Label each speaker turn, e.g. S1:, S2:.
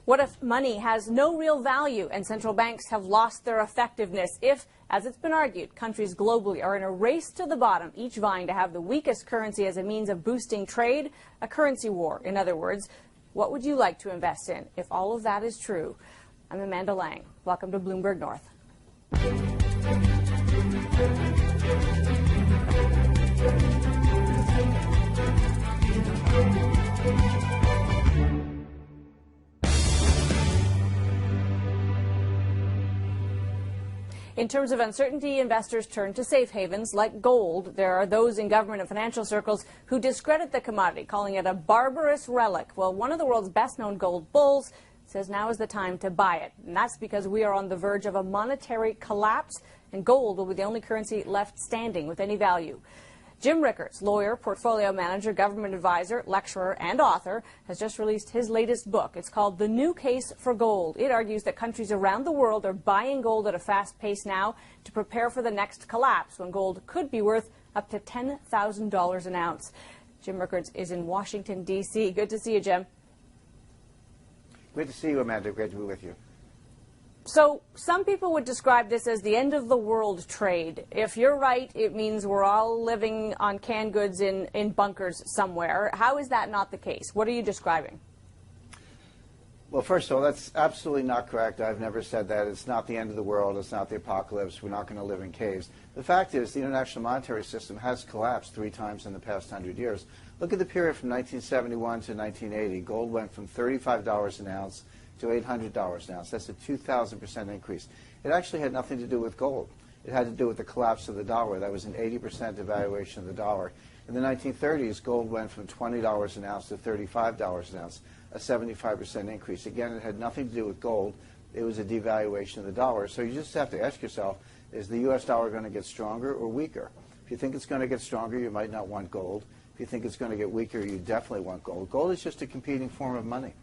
S1: What if money has no real value and central banks have lost their effectiveness? If, as it's been argued, countries globally are in a race to the bottom, each vying to have the weakest currency as a means of boosting trade, a currency war, in other words. What would you like to invest in if all of that is true? I'm Amanda Lang. Welcome to Bloomberg North. In terms of uncertainty, investors turn to safe havens like gold. There are those in government and financial circles who discredit the commodity, calling it a barbarous relic. Well, one of the world's best-known gold bulls says now is the time to buy it. And that's because we are on the verge of a monetary collapse, and gold will be the only currency left standing with any value. Jim Rickards, lawyer, portfolio manager, government advisor, lecturer, and author, has just released his latest book. It's called The New Case for Gold. It argues that countries around the world are buying gold at a fast pace now to prepare for the next collapse, when gold could be worth up to $10,000 an ounce. Jim Rickards is in Washington, D.C. Good to see you, Jim.
S2: Great to see you, Amanda. Great to be with you.
S1: So some people would describe this as the end of the world trade. If you're right, it means we're all living on canned goods in bunkers somewhere. How is that not the case? What are you describing?
S2: Well, first of all, that's absolutely not correct. I've never said that. It's not the end of the world. It's not the apocalypse. We're not going to live in caves. The fact is the international monetary system has collapsed 3 times in the past 100 years. Look at the period from 1971 to 1980. Gold went from $35 an ounce to $800 an ounce. That's a 2,000% increase. It actually had nothing to do with gold. It had to do with the collapse of the dollar. That was an 80% devaluation of the dollar. In the 1930s, gold went from $20 an ounce to $35 an ounce, a 75% increase. Again, it had nothing to do with gold. It was a devaluation of the dollar. So you just have to ask yourself, is the U.S. dollar going to get stronger or weaker? If you think it's going to get stronger, you might not want gold. If you think it's going to get weaker, you definitely want gold. Gold is just a competing form of money.